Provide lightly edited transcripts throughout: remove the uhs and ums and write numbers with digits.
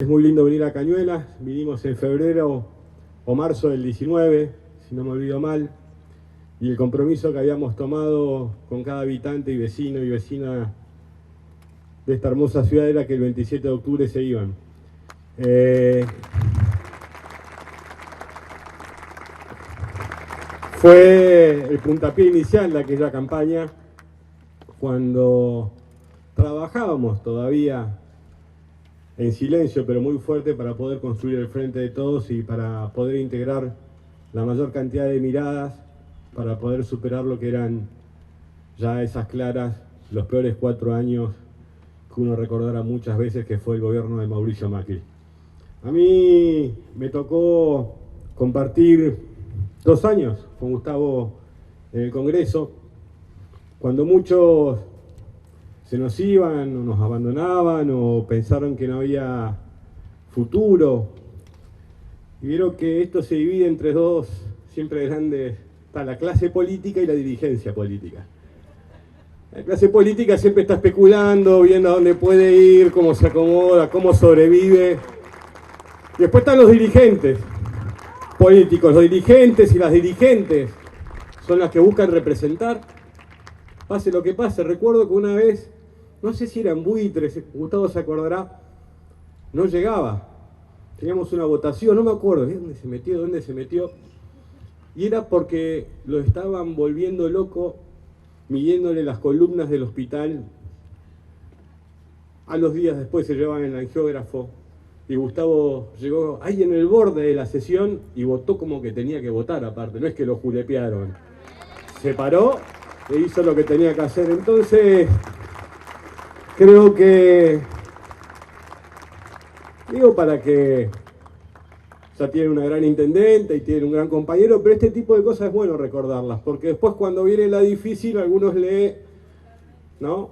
Es muy lindo venir a Cañuelas, vinimos en febrero o marzo del 19, si no me olvido mal, y el compromiso que habíamos tomado con cada habitante y vecino y vecina de esta hermosa ciudad era que el 27 de octubre se iban. Fue el puntapié inicial de aquella campaña cuando trabajábamos todavía en silencio, pero muy fuerte, para poder construir el frente de todos y para poder integrar la mayor cantidad de miradas, para poder superar lo que eran ya esas claras, los peores 4 años que uno recordará muchas veces, que fue el gobierno de Mauricio Macri. A mí me tocó compartir 2 años con Gustavo en el Congreso, cuando muchos se nos iban o nos abandonaban o pensaron que no había futuro. Y vieron que esto se divide entre dos siempre grandes, está la clase política y la dirigencia política. La clase política siempre está especulando, viendo a dónde puede ir, cómo se acomoda, cómo sobrevive. Y después están los dirigentes políticos. Los dirigentes y las dirigentes son las que buscan representar, pase lo que pase. Recuerdo que una vez, no sé si eran buitres, Gustavo se acordará, no llegaba. Teníamos una votación, no me acuerdo dónde se metió. Y era porque lo estaban volviendo loco, midiéndole las columnas del hospital. A los días después se llevaban el angiógrafo. Y Gustavo llegó ahí en el borde de la sesión y votó como que tenía que votar aparte. No es que lo julepearon. Se paró e hizo lo que tenía que hacer. Entonces, creo que, digo, para que ya tiene una gran intendente y tiene un gran compañero, pero este tipo de cosas es bueno recordarlas, porque después cuando viene la difícil, algunos ¿no?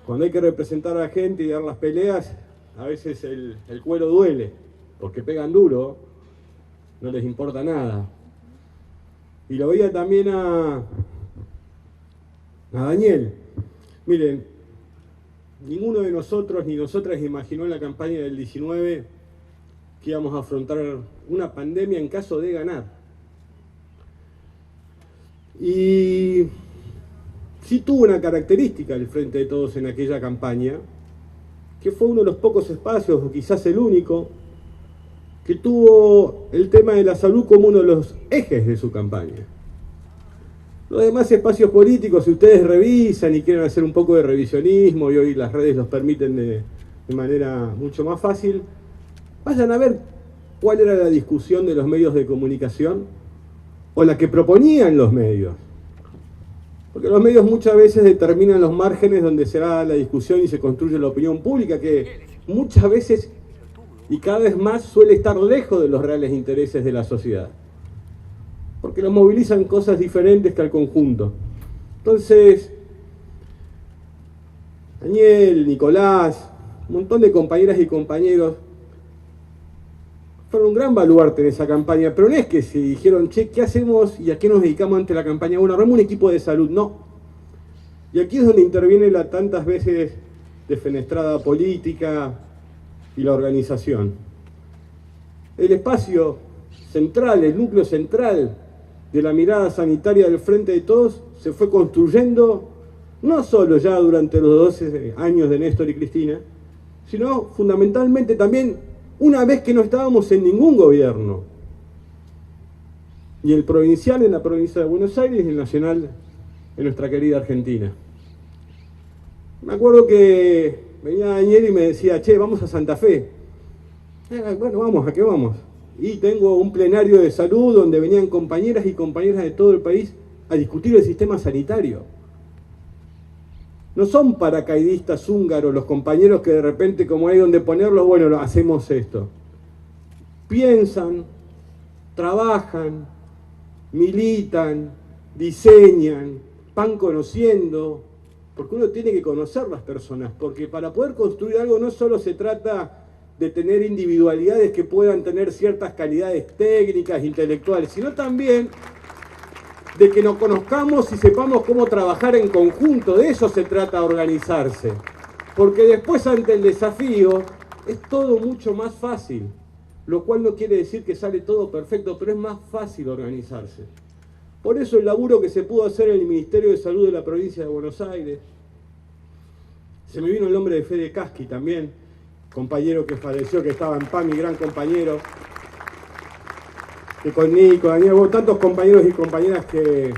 Cuando hay que representar a la gente y dar las peleas, a veces el cuero duele, porque pegan duro, no les importa nada. Y lo veía también a Daniel. Miren, ninguno de nosotros ni nosotras imaginó en la campaña del 19 que íbamos a afrontar una pandemia en caso de ganar. Y sí tuvo una característica el Frente de Todos en aquella campaña, que fue uno de los pocos espacios, o quizás el único, que tuvo el tema de la salud como uno de los ejes de su campaña. Los demás espacios políticos, si ustedes revisan y quieren hacer un poco de revisionismo, y hoy las redes los permiten de manera mucho más fácil, vayan a ver cuál era la discusión de los medios de comunicación o la que proponían los medios. Porque los medios muchas veces determinan los márgenes donde será la discusión y se construye la opinión pública, que muchas veces y cada vez más suele estar lejos de los reales intereses de la sociedad, porque los movilizan cosas diferentes que al conjunto. Entonces, Daniel, Nicolás, un montón de compañeras y compañeros fueron un gran baluarte de esa campaña, pero no es que se dijeron, che, ¿qué hacemos y a qué nos dedicamos ante la campaña? Bueno, armamos un equipo de salud, no. Y aquí es donde interviene la tantas veces defenestrada política y la organización. El espacio central, el núcleo central de la mirada sanitaria del Frente de Todos se fue construyendo no solo ya durante los 12 años de Néstor y Cristina, sino fundamentalmente también una vez que no estábamos en ningún gobierno, ni el provincial en la provincia de Buenos Aires, ni el nacional en nuestra querida Argentina. Me acuerdo que venía Daniel y me decía, che, vamos a Santa Fe. Bueno, vamos, ¿a qué vamos? Y tengo un plenario de salud donde venían compañeras y compañeras de todo el país a discutir el sistema sanitario. No son paracaidistas húngaros los compañeros que de repente, como hay donde ponerlos, bueno, hacemos esto. Piensan, trabajan, militan, diseñan, van conociendo, porque uno tiene que conocer las personas, porque para poder construir algo no solo se trata de tener individualidades que puedan tener ciertas calidades técnicas, intelectuales, sino también de que nos conozcamos y sepamos cómo trabajar en conjunto. De eso se trata organizarse. Porque después, ante el desafío, Es todo mucho más fácil, lo cual no quiere decir que sale todo perfecto, pero es más fácil organizarse. Por eso el laburo que se pudo hacer en el Ministerio de Salud de la provincia de Buenos Aires, se me vino el nombre de Fede Casqui también, compañero que falleció, que estaba en PAMI, gran compañero, que con Nico, Daniel, tantos compañeros y compañeras que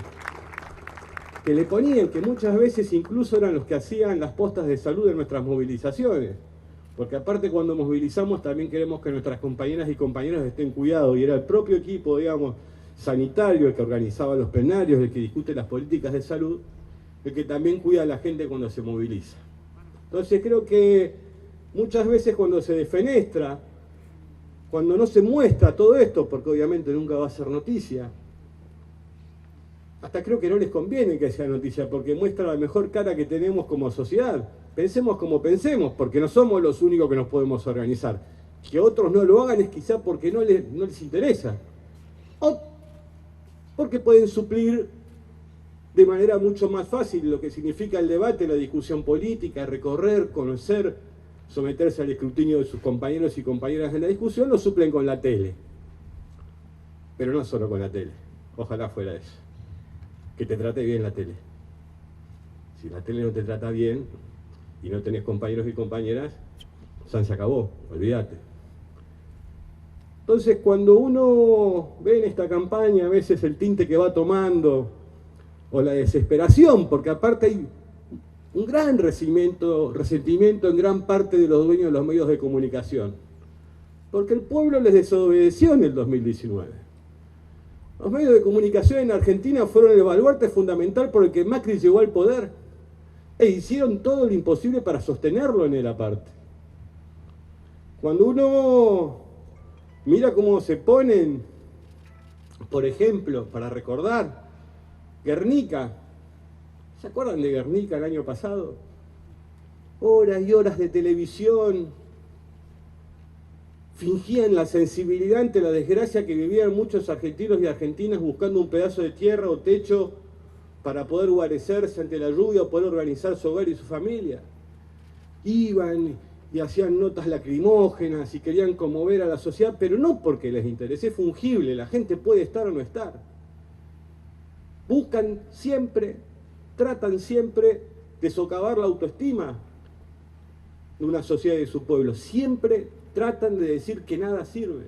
le ponían, que muchas veces incluso eran los que hacían las postas de salud de nuestras movilizaciones. Porque aparte cuando movilizamos también queremos que nuestras compañeras y compañeros estén cuidados, y era el propio equipo, digamos, sanitario, el que organizaba los plenarios, el que discute las políticas de salud, el que también cuida a la gente cuando se moviliza. Entonces creo que muchas veces cuando se defenestra, cuando no se muestra todo esto, porque obviamente nunca va a ser noticia, hasta creo que no les conviene que sea noticia, porque muestra la mejor cara que tenemos como sociedad. Pensemos como pensemos, porque no somos los únicos que nos podemos organizar. Que otros no lo hagan es quizá porque no les interesa. O porque pueden suplir de manera mucho más fácil lo que significa el debate, la discusión política, recorrer, conocer, someterse al escrutinio de sus compañeros y compañeras en la discusión, lo suplen con la tele. Pero no solo con la tele, ojalá fuera eso. Que te trate bien la tele. Si la tele no te trata bien y no tenés compañeros y compañeras, se acabó, olvídate. Entonces cuando uno ve en esta campaña a veces el tinte que va tomando, o la desesperación, porque aparte hay un gran resentimiento en gran parte de los dueños de los medios de comunicación, porque el pueblo les desobedeció en el 2019. Los medios de comunicación en Argentina fueron el baluarte fundamental por el que Macri llegó al poder, e hicieron todo lo imposible para sostenerlo en él aparte. Cuando uno mira cómo se ponen, por ejemplo, para recordar, Guernica. ¿Se acuerdan de Guernica el año pasado? Horas y horas de televisión. Fingían la sensibilidad ante la desgracia que vivían muchos argentinos y argentinas buscando un pedazo de tierra o techo para poder guarecerse ante la lluvia o poder organizar su hogar y su familia. Iban y hacían notas lacrimógenas y querían conmover a la sociedad, pero no porque les interese, es fungible, la gente puede estar o no estar. Buscan siempre, tratan siempre de socavar la autoestima de una sociedad y de su pueblo. Siempre tratan de decir que nada sirve.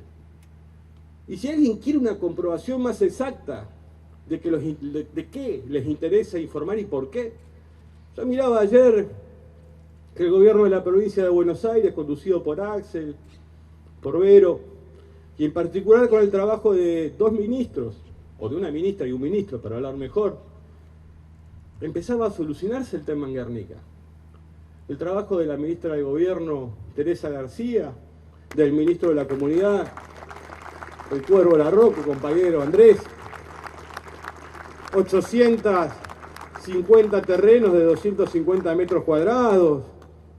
Y si alguien quiere una comprobación más exacta de qué les interesa informar y por qué, yo miraba ayer que el gobierno de la provincia de Buenos Aires, conducido por Axel, por Vero, y en particular con el trabajo de dos ministros, o de una ministra y un ministro, para hablar mejor, empezaba a solucionarse el tema en Guernica. El trabajo de la ministra de Gobierno, Teresa García, del ministro de la Comunidad, el Cuervo Larroque, compañero Andrés, 850 terrenos de 250 metros cuadrados,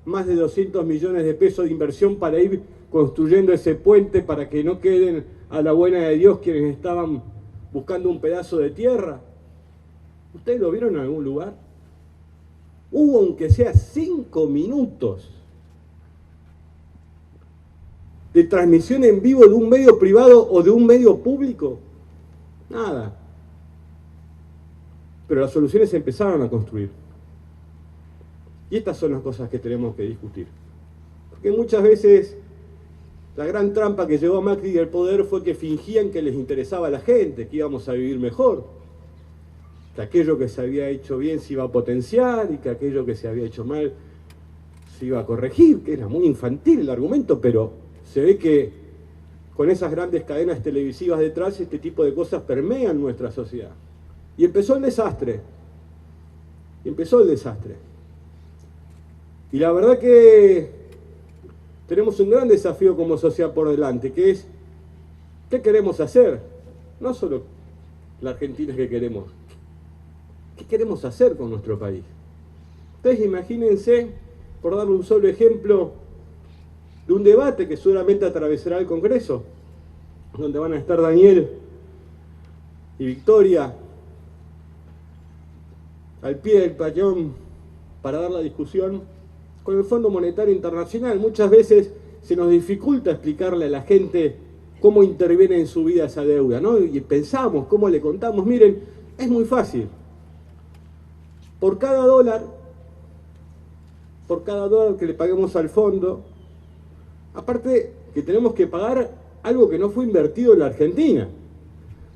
más de 200 millones de pesos de inversión para ir construyendo ese puente para que no queden a la buena de Dios quienes estaban buscando un pedazo de tierra. ¿Ustedes lo vieron en algún lugar? Hubo, aunque sea 5 minutos de transmisión en vivo de un medio privado o de un medio público. Nada. Pero las soluciones se empezaron a construir. Y estas son las cosas que tenemos que discutir. Porque muchas veces la gran trampa que llevó a Macri al poder fue que fingían que les interesaba a la gente, que íbamos a vivir mejor, que aquello que se había hecho bien se iba a potenciar y que aquello que se había hecho mal se iba a corregir, que era muy infantil el argumento, pero se ve que con esas grandes cadenas televisivas detrás este tipo de cosas permean nuestra sociedad. Y empezó el desastre. Y la verdad que tenemos un gran desafío como sociedad por delante, que es, ¿qué queremos hacer? No solo la Argentina es que queremos. ¿Qué queremos hacer con nuestro país? Ustedes imagínense, por dar un solo ejemplo, de un debate que seguramente atravesará el Congreso, donde van a estar Daniel y Victoria al pie del cañón para dar la discusión con el Fondo Monetario Internacional. Muchas veces se nos dificulta explicarle a la gente cómo interviene en su vida esa deuda, ¿no? Y pensamos, cómo le contamos, miren, es muy fácil. Por cada dólar que le paguemos al fondo, aparte que tenemos que pagar algo que no fue invertido en la Argentina.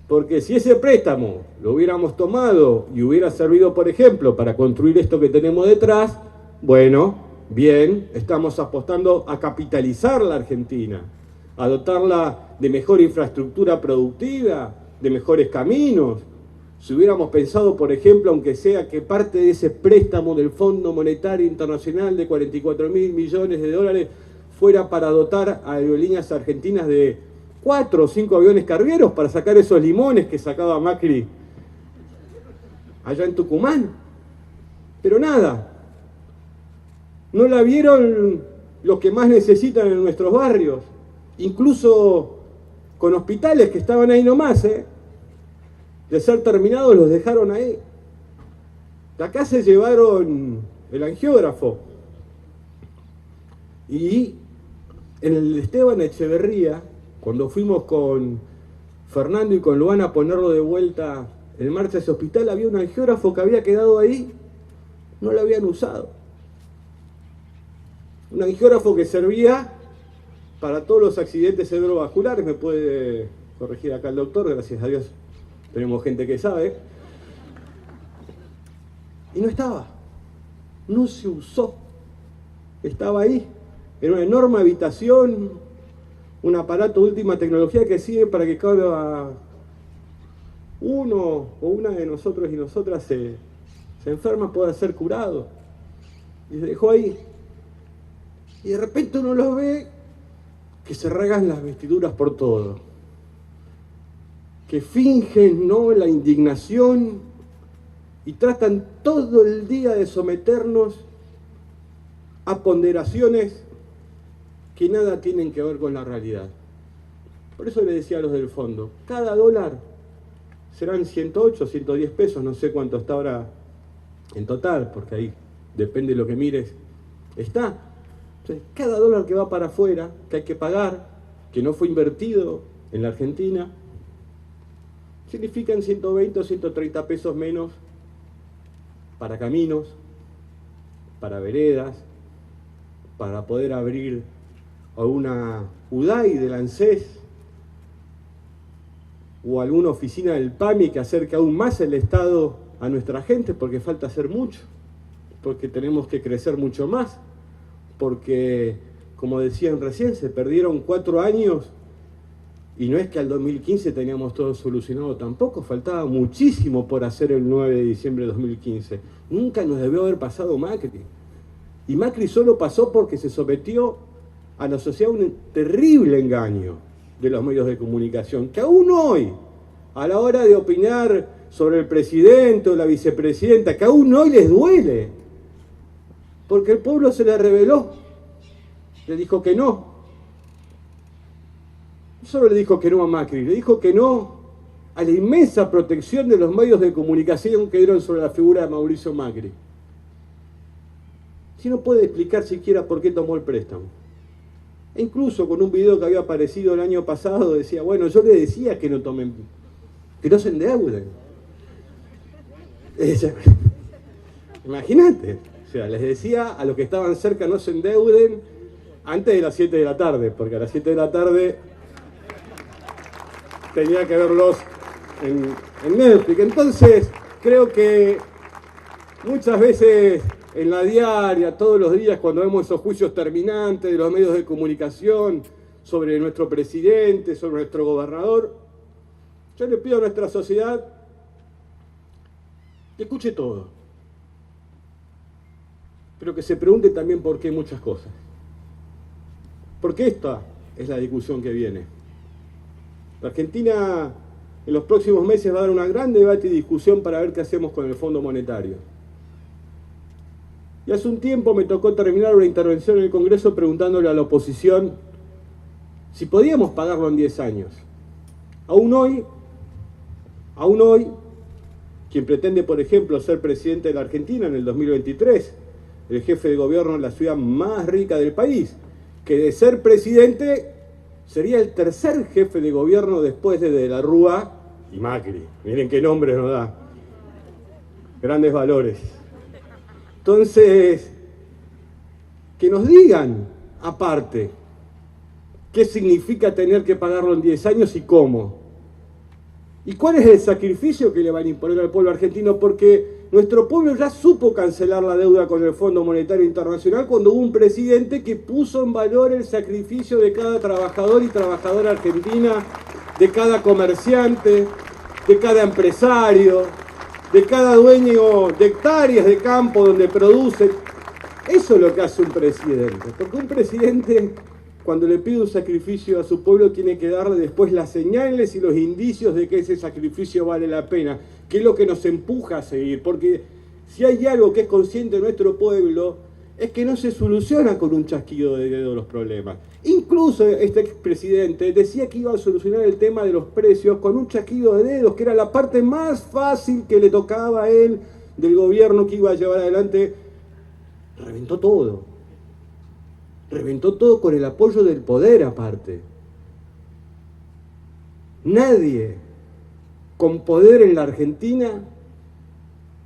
Porque si ese préstamo lo hubiéramos tomado y hubiera servido, por ejemplo, para construir esto que tenemos detrás, bueno, bien, estamos apostando a capitalizar la Argentina, a dotarla de mejor infraestructura productiva, de mejores caminos. Si hubiéramos pensado, por ejemplo, aunque sea que parte de ese préstamo del Fondo Monetario Internacional de 44.000 millones de dólares fuera para dotar a aerolíneas argentinas de 4 o 5 aviones cargueros para sacar esos limones que sacaba Macri allá en Tucumán. Pero nada, no la vieron los que más necesitan en nuestros barrios, incluso con hospitales que estaban ahí nomás, de ser terminados los dejaron ahí. De acá se llevaron el angiógrafo y en el Esteban Echeverría, cuando fuimos con Fernando y con Luana a ponerlo de vuelta en marcha ese hospital, había un angiógrafo que había quedado ahí, no lo habían usado. Un angiógrafo que servía para todos los accidentes cerebrovasculares, me puede corregir acá el doctor, gracias a Dios tenemos gente que sabe. Y no estaba, no se usó, estaba ahí, en una enorme habitación, un aparato de última tecnología que sirve para que cada uno o una de nosotros y nosotras se enferma pueda ser curado. Y se dejó ahí. Y de repente uno los ve que se regan las vestiduras por todo, que fingen, ¿no?, la indignación y tratan todo el día de someternos a ponderaciones que nada tienen que ver con la realidad. Por eso le decía a los del fondo, cada dólar serán 108, 110 pesos, no sé cuánto está ahora en total, porque ahí depende de lo que mires, está. Entonces, cada dólar que va para afuera, que hay que pagar, que no fue invertido en la Argentina, significan 120 o 130 pesos menos para caminos, para veredas, para poder abrir alguna UDAI del ANSES o alguna oficina del PAMI que acerque aún más el Estado a nuestra gente, porque falta hacer mucho, porque tenemos que crecer mucho más, porque, como decían recién, se perdieron 4 años y no es que al 2015 teníamos todo solucionado tampoco, faltaba muchísimo por hacer el 9 de diciembre de 2015. Nunca nos debió haber pasado Macri. Y Macri solo pasó porque se sometió a la sociedad a un terrible engaño de los medios de comunicación, que aún hoy, a la hora de opinar sobre el presidente o la vicepresidenta, que aún hoy les duele, porque el pueblo se le reveló, le dijo que no. No solo le dijo que no a Macri, le dijo que no a la inmensa protección de los medios de comunicación que dieron sobre la figura de Mauricio Macri. Si no puede explicar siquiera por qué tomó el préstamo. E incluso con un video que había aparecido el año pasado decía, bueno, yo le decía que no tomen, que no se endeuden. Imagínate, o sea, les decía a los que estaban cerca no se endeuden antes de las 7 de la tarde, porque a las 7 de la tarde tenía que verlos en Netflix. Entonces, creo que muchas veces en la diaria, todos los días, cuando vemos esos juicios terminantes de los medios de comunicación sobre nuestro presidente, sobre nuestro gobernador, yo le pido a nuestra sociedad que escuche todo, pero que se pregunte también por qué muchas cosas. Porque esta es la discusión que viene. La Argentina en los próximos meses va a dar una gran debate y discusión para ver qué hacemos con el Fondo Monetario. Y hace un tiempo me tocó terminar una intervención en el Congreso preguntándole a la oposición si podíamos pagarlo en 10 años. Aún hoy, quien pretende, por ejemplo, ser presidente de la Argentina en el 2023, el jefe de gobierno de la ciudad más rica del país, que de ser presidente sería el tercer jefe de gobierno después de la Rúa y Macri. Miren qué nombres nos da. Grandes valores. Entonces, que nos digan, aparte, qué significa tener que pagarlo en 10 años y cómo. ¿Y cuál es el sacrificio que le van a imponer al pueblo argentino? Porque nuestro pueblo ya supo cancelar la deuda con el Fondo Monetario Internacional cuando hubo un presidente que puso en valor el sacrificio de cada trabajador y trabajadora argentina, de cada comerciante, de cada empresario, de cada dueño de hectáreas de campo donde produce. Eso es lo que hace un presidente. Porque un presidente, cuando le pide un sacrificio a su pueblo, tiene que darle después las señales y los indicios de que ese sacrificio vale la pena, que es lo que nos empuja a seguir. Porque si hay algo que es consciente de nuestro pueblo, es que no se soluciona con un chasquido de dedos los problemas. Incluso este expresidente decía que iba a solucionar el tema de los precios con un chasquido de dedos, que era la parte más fácil que le tocaba a él del gobierno que iba a llevar adelante. Reventó todo. Reventó todo con el apoyo del poder aparte. Nadie con poder en la Argentina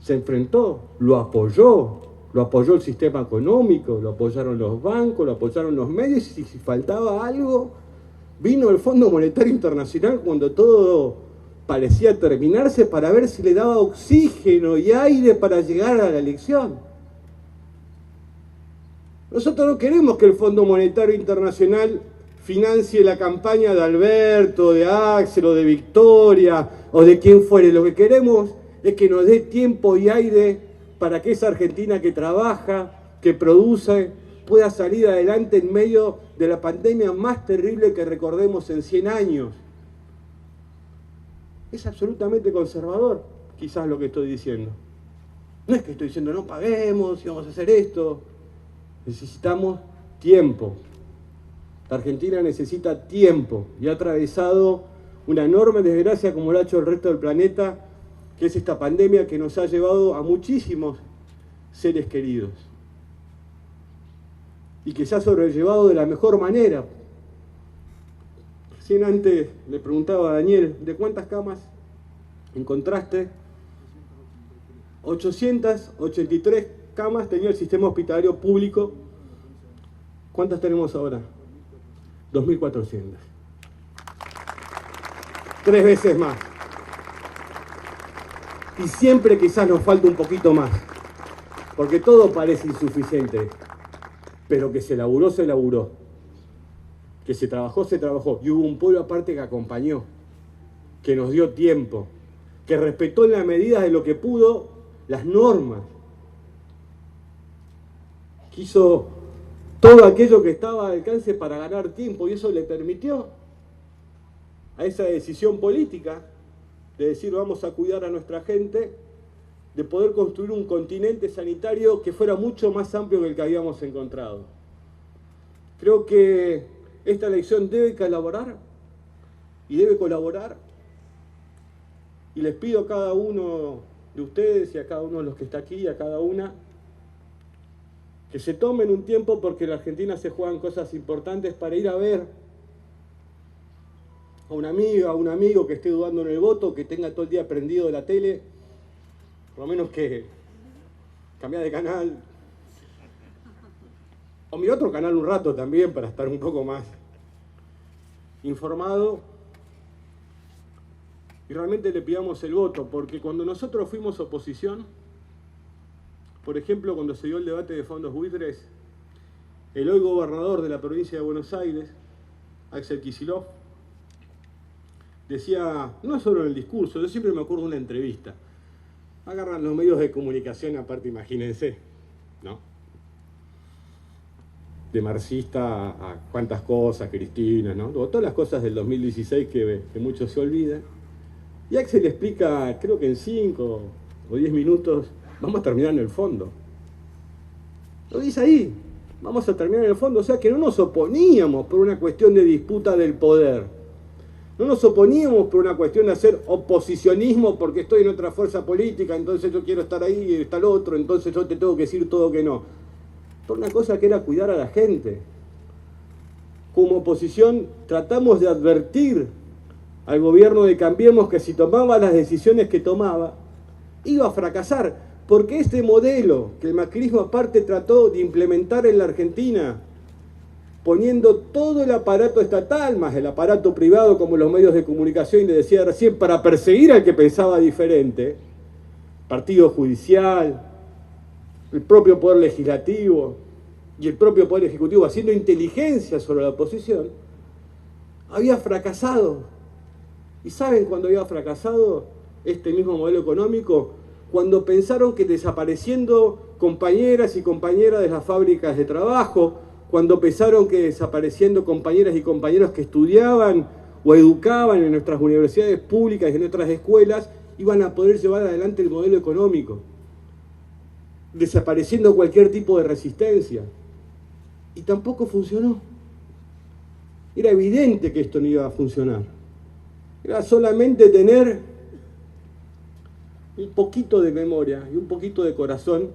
se enfrentó, lo apoyó el sistema económico, lo apoyaron los bancos, lo apoyaron los medios, y si faltaba algo, vino el Fondo Monetario Internacional cuando todo parecía terminarse para ver si le daba oxígeno y aire para llegar a la elección. Nosotros no queremos que el Fondo Monetario Internacional financie la campaña de Alberto, de Axel o de Victoria o de quien fuere. Lo que queremos es que nos dé tiempo y aire para que esa Argentina que trabaja, que produce, pueda salir adelante en medio de la pandemia más terrible que recordemos en 100 años. Es absolutamente conservador, quizás lo que estoy diciendo. No es que estoy diciendo no paguemos y vamos a hacer esto. Necesitamos tiempo. La Argentina necesita tiempo y ha atravesado una enorme desgracia como lo ha hecho el resto del planeta, que es esta pandemia que nos ha llevado a muchísimos seres queridos y que se ha sobrellevado de la mejor manera. Recién antes le preguntaba a Daniel, ¿de cuántas camas encontraste? 883 camas tenía el sistema hospitalario público. ¿Cuántas tenemos ahora? 2.400. 3 veces más. Y siempre quizás nos falta un poquito más, porque todo parece insuficiente, pero que se laburó, que se trabajó, y hubo un pueblo aparte que acompañó, que nos dio tiempo, que respetó en la medida de lo que pudo las normas, que hizo todo aquello que estaba al alcance para ganar tiempo, y eso le permitió a esa decisión política de decir vamos a cuidar a nuestra gente, de poder construir un continente sanitario que fuera mucho más amplio que el que habíamos encontrado. Creo que esta elección debe colaborar, y les pido a cada uno de ustedes y a cada uno de los que está aquí, a cada una, que se tomen un tiempo, porque en la Argentina se juegan cosas importantes, para ir a ver a una amiga, a un amigo que esté dudando en el voto, que tenga todo el día prendido la tele, por lo menos que cambiar de canal, o mira otro canal un rato también para estar un poco más informado, y realmente le pidamos el voto, porque cuando nosotros fuimos oposición, por ejemplo, cuando se dio el debate de fondos buitres, el hoy gobernador de la provincia de Buenos Aires, Axel Kicillof, decía, no solo en el discurso, yo siempre me acuerdo de una entrevista. Agarran los medios de comunicación, aparte, imagínense, ¿no? De marxista a cuántas cosas, Cristina, ¿no? Todas las cosas del 2016 que muchos se olvidan. Y Axel le explica, creo que en 5 o 10 minutos, vamos a terminar en el fondo. Lo dice ahí, vamos a terminar en el fondo. O sea que no nos oponíamos por una cuestión de disputa del poder. No nos oponíamos por una cuestión de hacer oposicionismo porque estoy en otra fuerza política, entonces yo quiero estar ahí y está el otro, entonces yo te tengo que decir todo que no. Por una cosa que era cuidar a la gente. como oposición, tratamos de advertir al gobierno de Cambiemos que si tomaba las decisiones que tomaba, iba a fracasar, porque este modelo que el macrismo aparte trató de implementar en la Argentina, poniendo todo el aparato estatal, más el aparato privado como los medios de comunicación, y le decía recién, para perseguir al que pensaba diferente, partido judicial, el propio poder legislativo y el propio poder ejecutivo haciendo inteligencia sobre la oposición, había fracasado. ¿Y saben cuándo había fracasado este mismo modelo económico? Cuando pensaron que desapareciendo compañeras y compañeras de las fábricas de trabajo, cuando pensaron que desapareciendo compañeras y compañeros que estudiaban o educaban en nuestras universidades públicas y en nuestras escuelas, iban a poder llevar adelante el modelo económico, desapareciendo cualquier tipo de resistencia. Y tampoco funcionó. Era evidente que esto no iba a funcionar. Era solamente tener un poquito de memoria y un poquito de corazón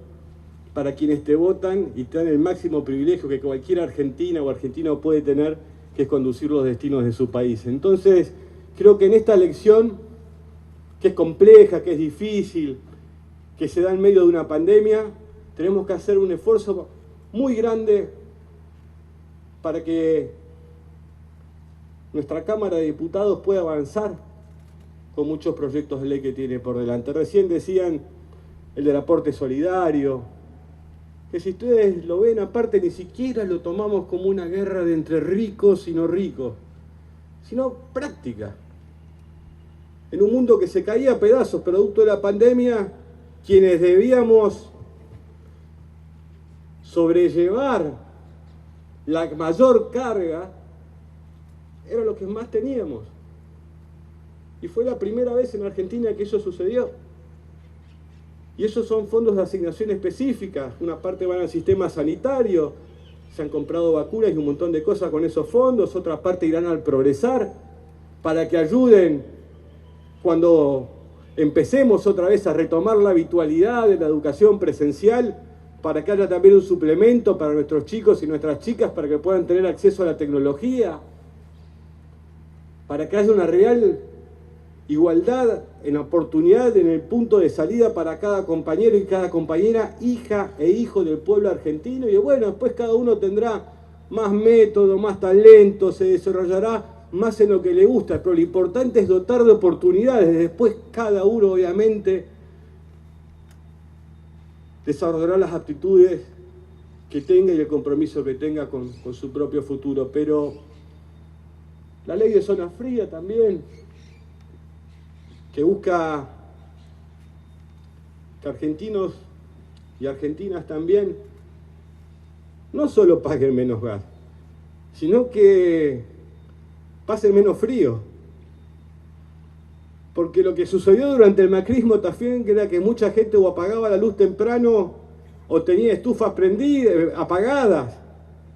para quienes te votan y te dan el máximo privilegio que cualquier argentina o argentino puede tener, que es conducir los destinos de su país. Entonces, creo que en esta elección, que es compleja, que es difícil, que se da en medio de una pandemia, tenemos que hacer un esfuerzo muy grande para que nuestra Cámara de Diputados pueda avanzar con muchos proyectos de ley que tiene por delante. Recién decían el del aporte solidario, que si ustedes lo ven aparte ni siquiera lo tomamos como una guerra de entre ricos y no ricos, sino práctica. En un mundo que se caía a pedazos producto de la pandemia, quienes debíamos sobrellevar la mayor carga eran los que más teníamos. Y fue la primera vez en Argentina que eso sucedió. Y esos son fondos de asignación específica. Una parte van al sistema sanitario, se han comprado vacunas y un montón de cosas con esos fondos. Otra parte irán al Progresar para que ayuden cuando empecemos otra vez a retomar la habitualidad de la educación presencial, para que haya también un suplemento para nuestros chicos y nuestras chicas para que puedan tener acceso a la tecnología, para que haya una real igualdad en oportunidad, en el punto de salida para cada compañero y cada compañera, hija e hijo del pueblo argentino. Y bueno, después cada uno tendrá más método, más talento, se desarrollará más en lo que le gusta, pero lo importante es dotar de oportunidades. Después cada uno obviamente desarrollará las aptitudes que tenga y el compromiso que tenga con su propio futuro. Pero la ley de zona fría también, que busca que argentinos y argentinas también no solo paguen menos gas, sino que pasen menos frío. Porque lo que sucedió durante el macrismo también era que mucha gente o apagaba la luz temprano o tenía estufas prendidas, apagadas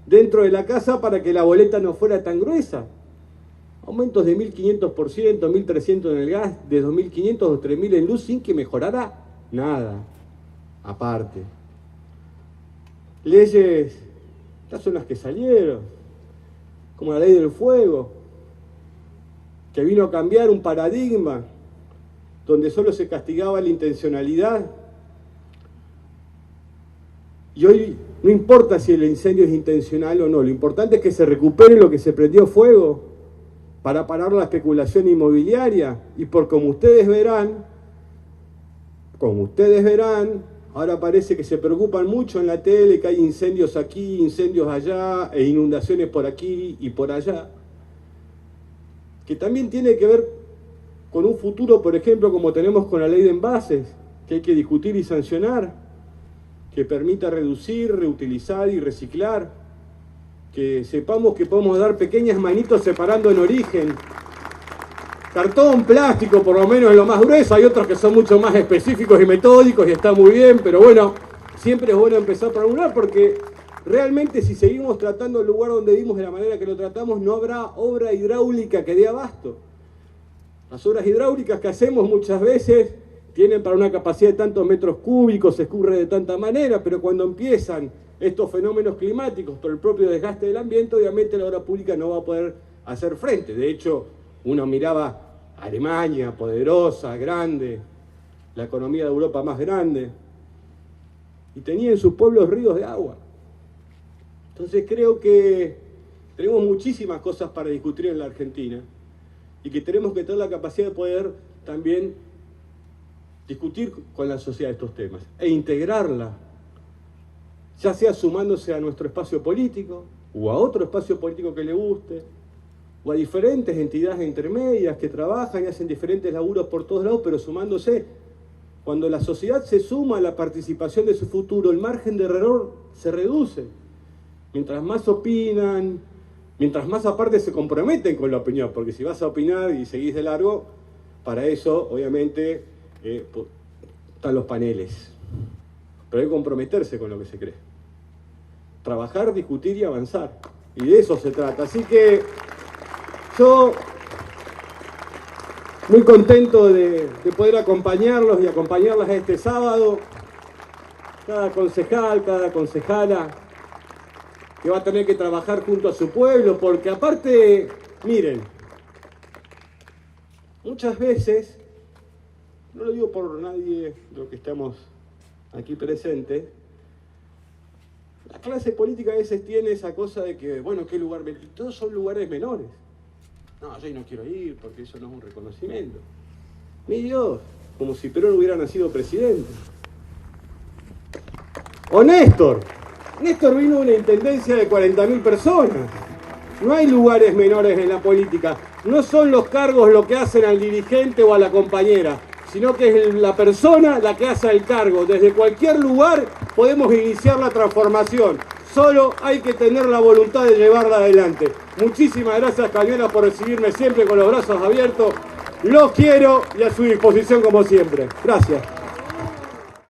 dentro de la casa para que la boleta no fuera tan gruesa. Aumentos de 1.500%, 1.300 en el gas, de 2.500 o 3.000 en luz sin que mejorara nada. Aparte. Leyes, estas son las que salieron, como la ley del fuego, que vino a cambiar un paradigma donde solo se castigaba la intencionalidad. Y hoy no importa si el incendio es intencional o no, lo importante es que se recupere lo que se prendió fuego para parar la especulación inmobiliaria. Y por como ustedes verán, ahora parece que se preocupan mucho en la tele, que hay incendios aquí, incendios allá, e inundaciones por aquí y por allá, que también tiene que ver con un futuro, por ejemplo, como tenemos con la ley de envases, que hay que discutir y sancionar, que permita reducir, reutilizar y reciclar, que sepamos que podemos dar pequeñas manitos separando en origen. Cartón, plástico, por lo menos es lo más grueso, hay otros que son mucho más específicos y metódicos y está muy bien, pero bueno, siempre es bueno empezar por algún lugar, porque realmente si seguimos tratando el lugar donde vimos de la manera que lo tratamos, no habrá obra hidráulica que dé abasto. Las obras hidráulicas que hacemos muchas veces tienen para una capacidad de tantos metros cúbicos, se escurre de tanta manera, pero cuando empiezan estos fenómenos climáticos por el propio desgaste del ambiente, obviamente la obra pública no va a poder hacer frente. De hecho, uno miraba a Alemania, poderosa, grande, la economía de Europa más grande, y tenía en sus pueblos ríos de agua. Entonces creo que tenemos muchísimas cosas para discutir en la Argentina y que tenemos que tener la capacidad de poder también discutir con la sociedad estos temas e integrarla, ya sea sumándose a nuestro espacio político o a otro espacio político que le guste, o a diferentes entidades intermedias que trabajan y hacen diferentes laburos por todos lados, pero sumándose. Cuando la sociedad se suma a la participación de su futuro, el margen de error se reduce. Mientras más opinan, mientras más aparte se comprometen con la opinión, porque si vas a opinar y seguís de largo, para eso obviamente están los paneles. Pero hay que comprometerse con lo que se cree. Trabajar, discutir y avanzar. Y de eso se trata. Así que yo muy contento de poder acompañarlos y acompañarlas este sábado. Cada concejal, cada concejala que va a tener que trabajar junto a su pueblo, porque aparte, miren, muchas veces, no lo digo por nadie de los que estamos aquí presentes, la clase política a veces tiene esa cosa de que, bueno, ¿qué lugar? Todos son lugares menores. No, yo no quiero ir porque eso no es un reconocimiento. Mi Dios, como si Perón hubiera nacido presidente. O Néstor. Néstor vino de una intendencia de 40.000 personas. No hay lugares menores en la política. No son los cargos lo que hacen al dirigente o a la compañera, sino que es la persona la que hace el cargo. Desde cualquier lugar podemos iniciar la transformación. Solo hay que tener la voluntad de llevarla adelante. Muchísimas gracias, Cañuelas, por recibirme siempre con los brazos abiertos. Los quiero y a su disposición como siempre. Gracias.